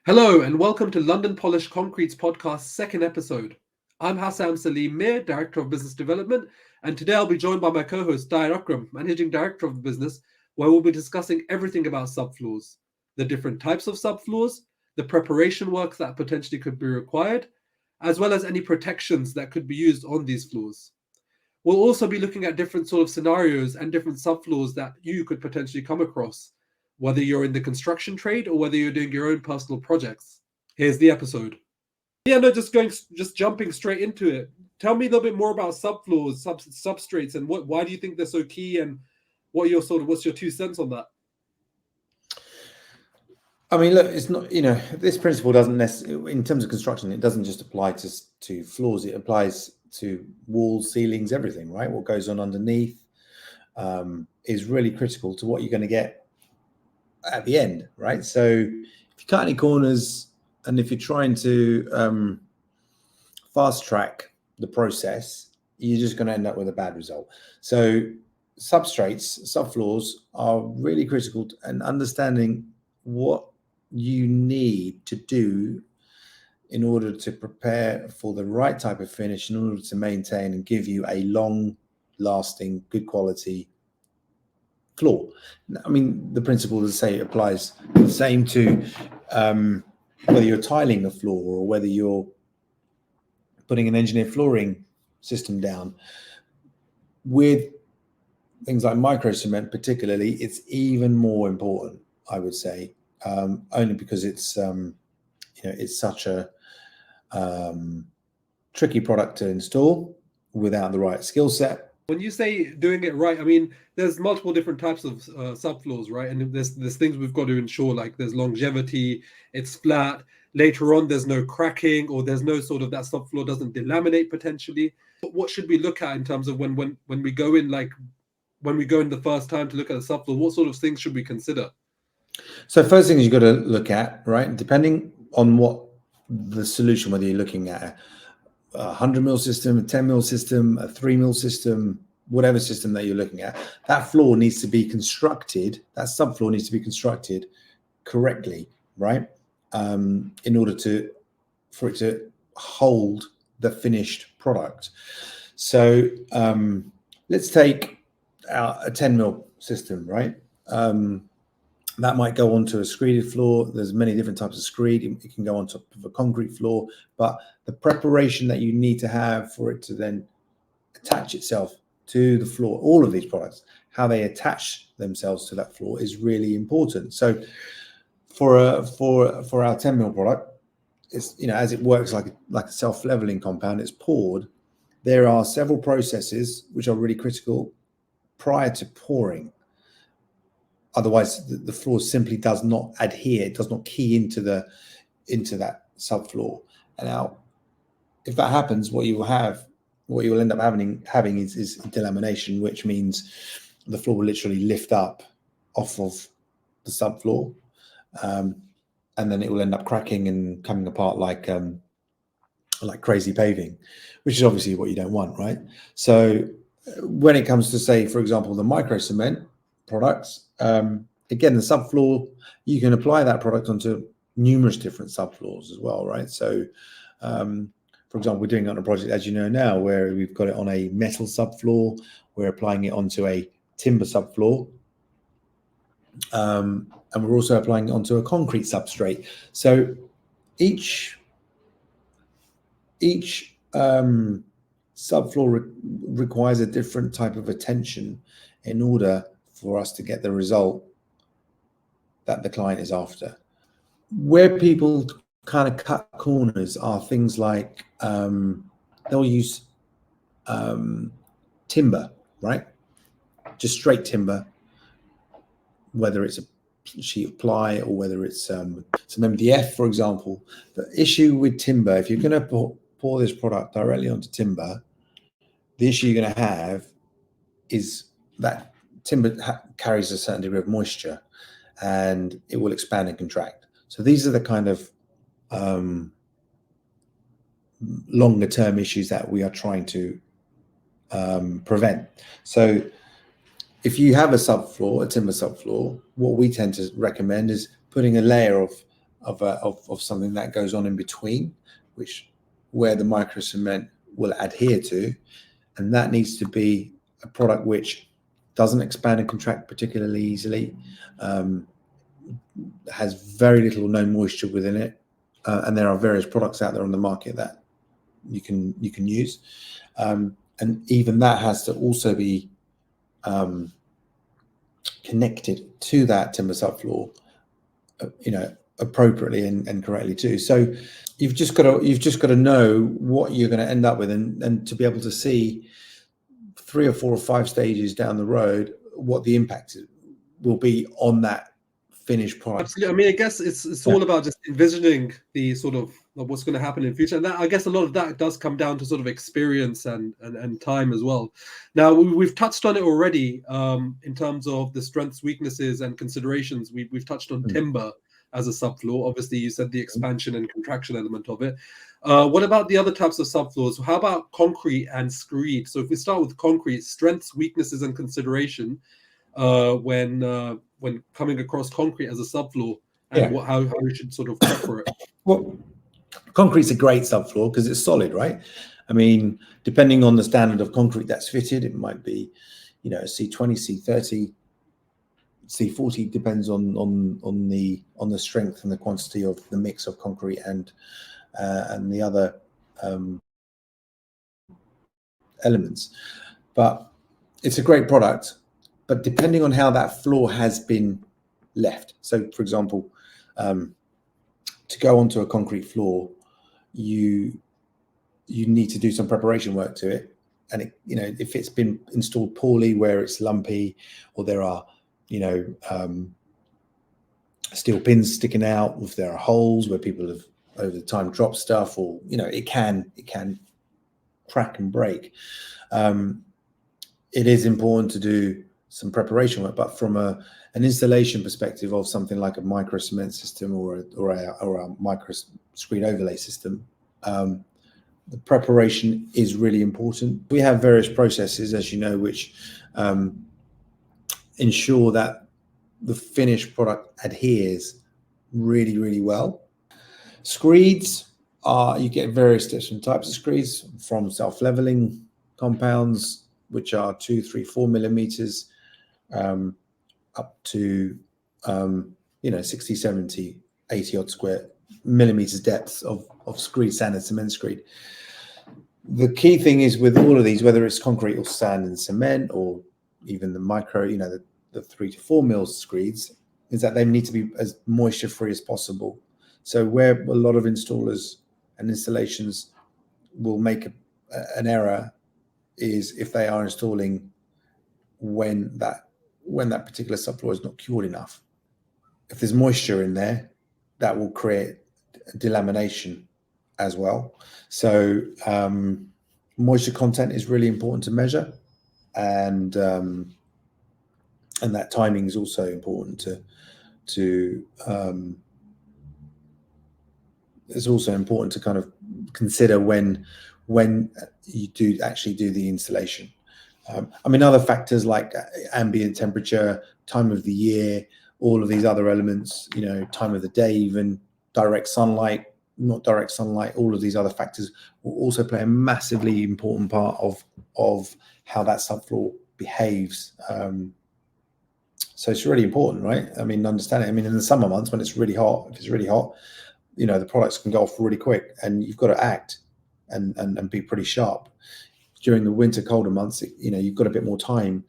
Hello and welcome to London Polished Concrete's podcast's second episode. I'm Hassam Salim Mir, Director of Business Development, and today I'll be joined by my co-host Dayar Akram, Managing Director of the business, where we'll be discussing everything about subfloors, the different types of subfloors, the preparation work that potentially could be required, as well as any protections that could be used on these floors. We'll also be looking at different sort of scenarios and different subfloors that you could potentially come across, whether you're in the construction trade or whether you're doing your own personal projects. Here's the episode. Just jumping straight into it. Tell me a little bit more about subfloors, substrates, and why do you think they're so key, and what's your 2 cents on that? I mean, look, it's not, this principle doesn't necessarily, in terms of construction, it doesn't just apply to floors. It applies to walls, ceilings, everything, right? What goes on underneath is really critical to what you're going to get at the end, right? So if you cut any corners and if you're trying to fast track the process, you're just going to end up with a bad result. So substrates, subfloors are really critical, and understanding what you need to do in order to prepare for the right type of finish, in order to maintain and give you a long lasting, good quality floor. I mean, the principle, as I say, applies the same to whether you're tiling the floor or whether you're putting an engineered flooring system down. With things like micro cement particularly, it's even more important, I would say, only because it's it's such a tricky product to install without the right skill set. When you say doing it right, I mean, there's multiple different types of subfloors, right? And there's things we've got to ensure, like there's longevity, it's flat. Later on, there's no cracking, or there's no sort of that subfloor doesn't delaminate potentially. But what should we look at in terms of when we go in, like when we go in the first time to look at a subfloor? What sort of things should we consider? So first thing is you've got to look at, right, depending on what the solution, whether you're looking at a 100mm system, a 10mm system, a 3mm system, whatever system that you're looking at, that floor needs to be constructed, that subfloor needs to be constructed correctly, right? In order for it to hold the finished product. So let's take a 10mm system, right? That might go onto a screeded floor. There's many different types of screed. It can go on top of a concrete floor, but the preparation that you need to have for it to then attach itself to the floor, all of these products, how they attach themselves to that floor is really important. So for our 10mm product, it's, as it works like a self-leveling compound, it's poured. There are several processes which are really critical prior to pouring. Otherwise, the floor simply does not adhere. It does not key into that subfloor. And now, if that happens, what you will end up having is delamination, which means the floor will literally lift up off of the subfloor, and then it will end up cracking and coming apart like crazy paving, which is obviously what you don't want, right? So when it comes to, say, for example, the micro cement products, again, the subfloor, you can apply that product onto numerous different subfloors as well, right? So for example, we're doing it on a project, as you know now, where we've got it on a metal subfloor, we're applying it onto a timber subfloor, and we're also applying it onto a concrete substrate. So each subfloor requires a different type of attention in order for us to get the result that the client is after. Where people kind of cut corners are things like they'll use timber, right? Just straight timber, whether it's a sheet of ply or whether it's some MDF, for example. The issue with timber, if you're going to pour this product directly onto timber, the issue you're going to have is that timber carries a certain degree of moisture and it will expand and contract. So these are the kind of longer term issues that we are trying to prevent. So if you have a subfloor, a timber subfloor, what we tend to recommend is putting a layer of of something that goes on in between, where the micro cement will adhere to, and that needs to be a product which doesn't expand and contract particularly easily, has very little or no moisture within it, and there are various products out there on the market that you can use, and even that has to also be connected to that timber subfloor, appropriately and correctly too. So you've just got to know what you're going to end up with, and to be able to see 3 or 4 or 5 stages down the road what the impact will be on that finished product. Absolutely. I mean, I guess it's all about just envisioning the sort of what's going to happen in the future, and that, I guess a lot of that does come down to sort of experience and time as well. Now, we've touched on it already in terms of the strengths, weaknesses, and considerations. We've touched on timber as a subfloor. Obviously, you said the expansion and contraction element of it. What about the other types of subfloors? How about concrete and screed? So if we start with concrete, strengths, weaknesses, and consideration when coming across concrete as a subfloor, and how we should sort of prep for it. Well, concrete's a great subfloor because it's solid, right? I mean, depending on the standard of concrete that's fitted, it might be, C20, C30, C40, depends on the strength and the quantity of the mix of concrete and the other elements. But it's a great product. But depending on how that floor has been left, so for example, to go onto a concrete floor, you need to do some preparation work to it, and if it's been installed poorly, where it's lumpy, or there are steel pins sticking out, if there are holes where people have over the time dropped stuff, or it can crack and break. It is important to do some preparation work, but from an installation perspective of something like a micro cement system or a micro screed overlay system, the preparation is really important. We have various processes, as you know, which ensure that the finished product adheres really, really well. Screeds you get various different types of screeds, from self-leveling compounds, which are 2, 3, 4 millimeters, up to 60, 70, 80 odd square millimeters depth of screed, sand and cement screed. The key thing is with all of these, whether it's concrete or sand and cement, or even the micro, the 3 to 4 mils screeds, is that they need to be as moisture free as possible. So where a lot of installers and installations will make an error is if they are installing when that particular subfloor is not cured enough. If there's moisture in there, that will create delamination as well. So moisture content is really important to measure, and that timing is also important it's also important to kind of consider when you do actually do the installation. I mean, other factors like ambient temperature, time of the year, all of these other elements, time of the day, even direct sunlight, not direct sunlight, all of these other factors will also play a massively important part of how that subfloor behaves. So it's really important, right? I mean, understand it. I mean, in the summer months when it's really hot, if it's really hot, the products can go off really quick, and you've got to act and be pretty sharp. During the winter, colder months, you've got a bit more time,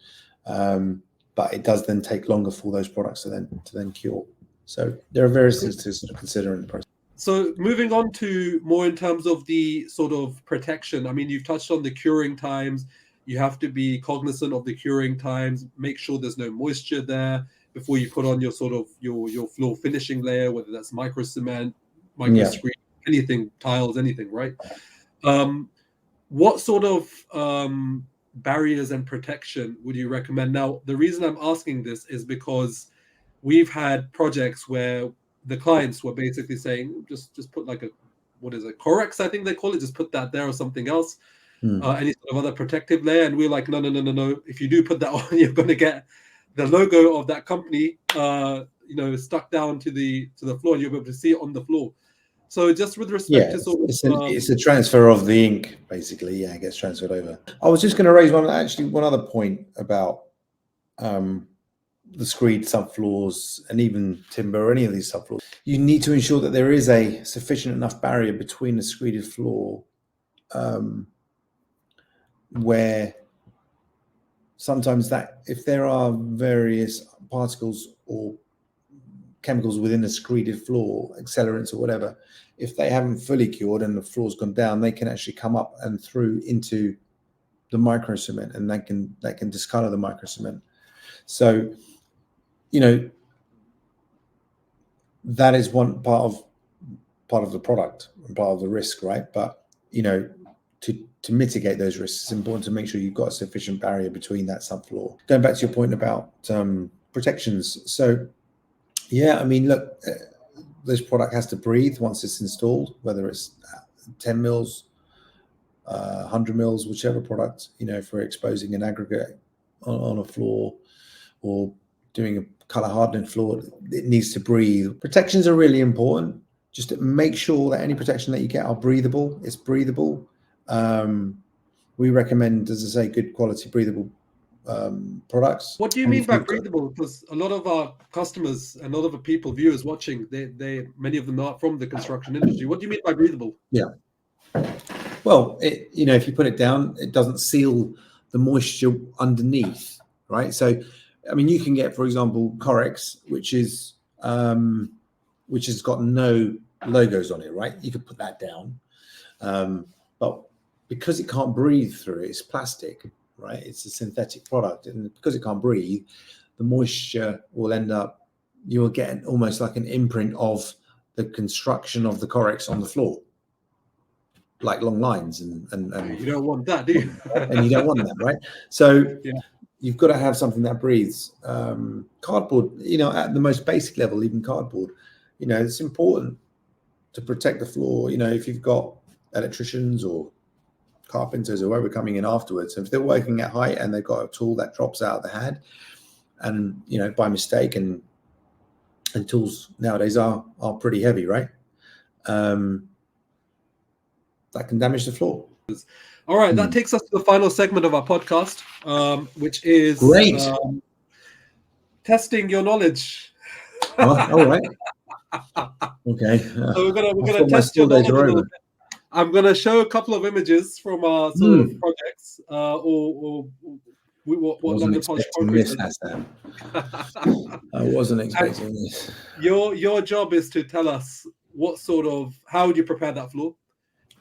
but it does then take longer for those products to then cure. So there are various things to sort of consider in the process. So moving on to more in terms of the sort of protection. I mean, you've touched on the curing times. You have to be cognizant of the curing times. Make sure there's no moisture there before you put on your sort of your floor finishing layer, whether that's micro cement, micro screed, anything, tiles, anything, right? What sort of barriers and protection would you recommend? Now, the reason I'm asking this is because we've had projects where the clients were basically saying, just put like Corex, I think they call it, just put that there or something else, any sort of other protective layer. And we're like, no. If you do put that on, you're going to get the logo of that company, stuck down to the floor, and you'll be able to see it on the floor. So just with respect to sort of, it's a transfer of the ink, basically. Yeah, it gets transferred over. I was just going to raise one other point about the screed subfloors and even timber or any of these subfloors. You need to ensure that there is a sufficient enough barrier between the screeded floor, where sometimes that if there are various particles or chemicals within the screeded floor, accelerants or whatever, if they haven't fully cured and the floor's gone down, they can actually come up and through into the micro cement, and that can discolor the micro cement. So, that is one part of the product and part of the risk, right? But to mitigate those risks, it's important to make sure you've got a sufficient barrier between that subfloor. Going back to your point about protections, so yeah, I mean, look, this product has to breathe once it's installed, whether it's 10 mils, 100 mils, whichever product, for exposing an aggregate on a floor or doing a color hardening floor, it needs to breathe. Protections are really important. Just to make sure that any protection that you get are breathable. It's breathable. We recommend, as I say, good quality breathable products. What do you mean by breathable? Because a lot of our customers and a lot of the people, viewers watching, many of them are from the construction industry. What do you mean by breathable? Yeah. Well, if you put it down, it doesn't seal the moisture underneath, right? So, I mean, you can get, for example, Corex, which has got no logos on it, right? You could put that down, but because it can't breathe through it, it's plastic, right? It's a synthetic product, and because it can't breathe, the moisture will end up, you will get almost like an imprint of the construction of the Corex on the floor, like long lines, and you don't want that, do you? And you don't want that, right? So yeah. You've got to have something that breathes. Cardboard, at the most basic level, even cardboard, it's important to protect the floor. If you've got electricians or carpenters or whoever coming in afterwards, if they're working at height and they've got a tool that drops out of the hand, and by mistake, and tools nowadays are pretty heavy, right? That can damage the floor. All right, that takes us to the final segment of our podcast, which is great. Testing your knowledge. All right. Okay. So we're gonna test your knowledge a little bit. I'm gonna show a couple of images from our sort of projects, or what London Polish Concrete is. I wasn't expecting this. Your job is to tell us how would you prepare that floor?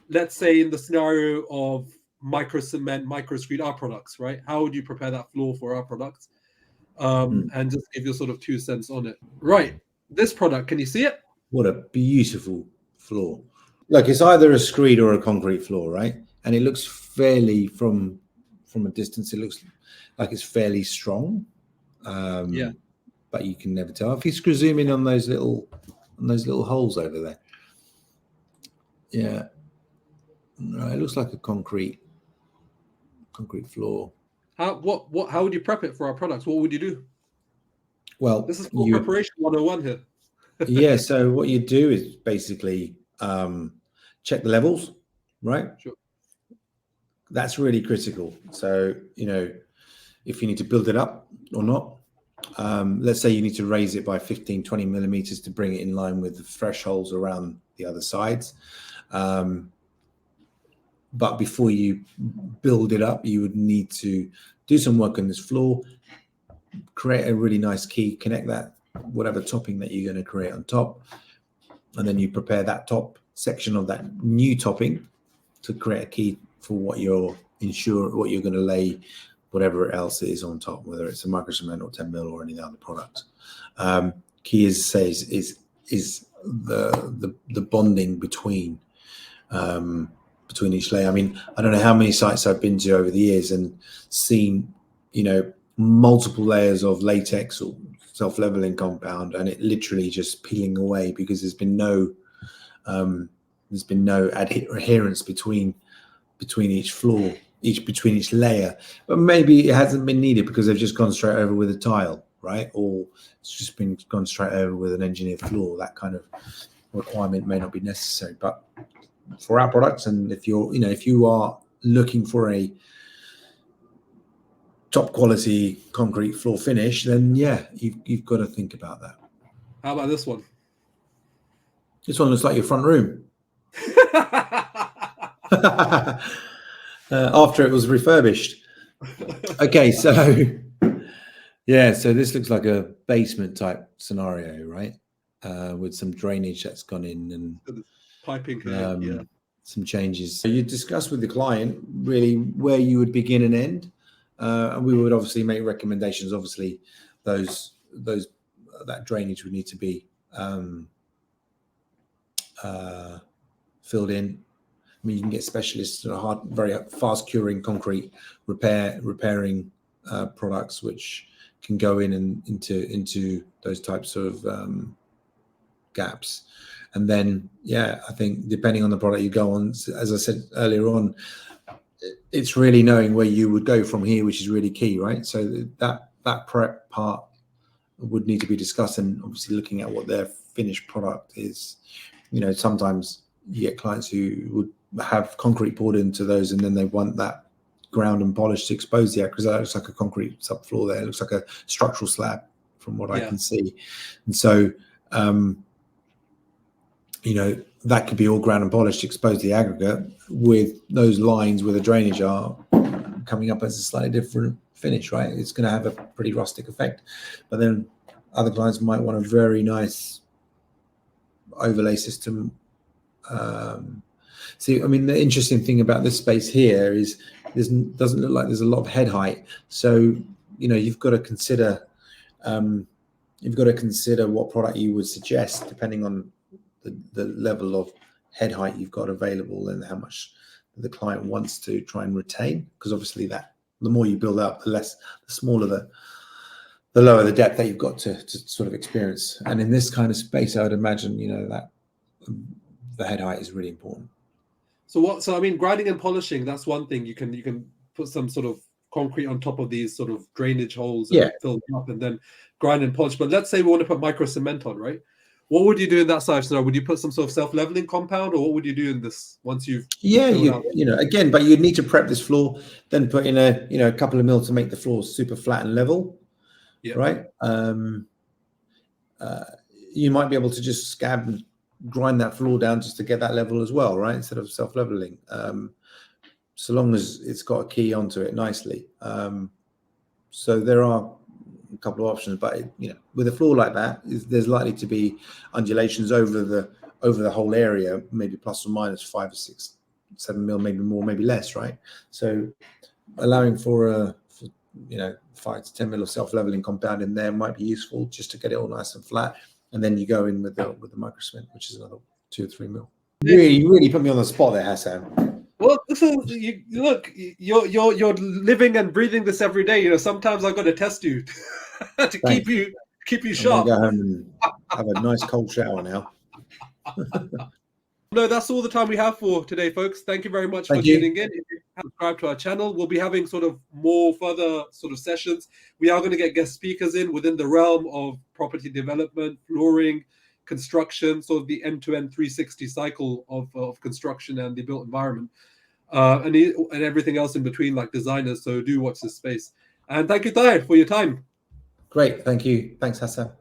Let's say in the scenario of micro cement, micro screed, our products, right? How would you prepare that floor for our products? And just give your sort of 2 cents on it. Right. This product, can you see it? What a beautiful floor. Look, it's either a screed or a concrete floor, right? And it looks fairly, from a distance, it looks like it's fairly strong. Yeah. But you can never tell. If you zoom in on those little holes over there. Yeah. No, it looks like a concrete floor. How would you prep it for our products? What would you do? Well, this is for preparation 101 here. Yeah, so what you do is basically check the levels, right? Sure. That's really critical. So, if you need to build it up or not, let's say you need to raise it by 15, 20 millimeters to bring it in line with the thresholds around the other sides. But before you build it up, you would need to do some work on this floor, create a really nice key, connect that, whatever topping that you're going to create on top. And then you prepare that top section of that new topping to create a key for what you're going to lay, whatever else it is on top, whether it's a micro cement or 10 mil or any other product. Key is the bonding between each layer. I mean, I don't know how many sites I've been to over the years and seen, multiple layers of latex or self-leveling compound, and it literally just peeling away because there's been no adherence between each floor, between each layer. But maybe it hasn't been needed because they've just gone straight over with a tile, right? Or it's just been gone straight over with an engineered floor. That kind of requirement may not be necessary. But for our products, and if you are looking for a top quality concrete floor finish, then yeah, you've got to think about that. How about this one? This one looks like your front room. After it was refurbished. Okay, so yeah, so this looks like a basement type scenario, right? With some drainage that's gone in and piping here, some changes. So you discuss with the client really where you would begin and end, and we would obviously make recommendations. Obviously, that drainage would need to be filled in. I mean, you can get specialists that are very fast curing concrete repairing products, which can go in and into those types of gaps. And then, yeah, I think depending on the product you go on, as I said earlier on, it's really knowing where you would go from here, which is really key, right? So that prep part would need to be discussed, and obviously looking at what their finished product is. Sometimes you get clients who would have concrete poured into those, and then they want that ground and polished to expose the because that looks like a concrete subfloor there. It looks like a structural slab from what I can see. And so, that could be all ground and polished to expose the aggregate with those lines where the drainage are coming up as a slightly different finish, right? It's going to have a pretty rustic effect. But then other clients might want a very nice overlay system. See, I mean, the interesting thing about this space here is this doesn't look like there's a lot of head height. So, you've got to consider what product you would suggest depending on the level of head height you've got available and how much the client wants to try and retain. Because obviously the more you build up, the smaller the lower the depth that you've got to sort of experience. And in this kind of space, I would imagine, that the head height is really important. So I mean, grinding and polishing, that's one thing. You can put some sort of concrete on top of these sort of drainage holes and fill them up and then grind and polish. But let's say we want to put micro cement on, right? What would you do in that scenario? Would you put some sort of self-leveling compound, or what would you do in this once you've again, but you'd need to prep this floor, then put in a couple of mils to make the floor super flat and level, right? You might be able to just scab and grind that floor down just to get that level as well, right? Instead of self-leveling, so long as it's got a key onto it nicely. So there are a couple of options, but with a floor like that, there's likely to be undulations over the whole area, maybe plus or minus 5 or 6, 7 mil, maybe more, maybe less, right? So allowing for 5 to 10 mil of self-leveling compound in there might be useful just to get it all nice and flat, and then you go in with the micro cement, which is another 2 or 3 mil. Really put me on the spot there, Hassan. Well, you're living and breathing this every day. Sometimes I've got to test you to keep you sharp. I'm gonna go home and have a nice cold shower now. No, that's all the time we have for today, folks. Thank you very much for tuning in. If you subscribe to our channel, we'll be having sort of more further sort of sessions. We are going to get guest speakers in within the realm of property development, flooring, construction, sort of the end-to-end 360 cycle of construction and the built environment, and everything else in between, like designers. So do watch this space. And thank you, Tahir, for your time. Great. Thank you. Thanks, Hassan.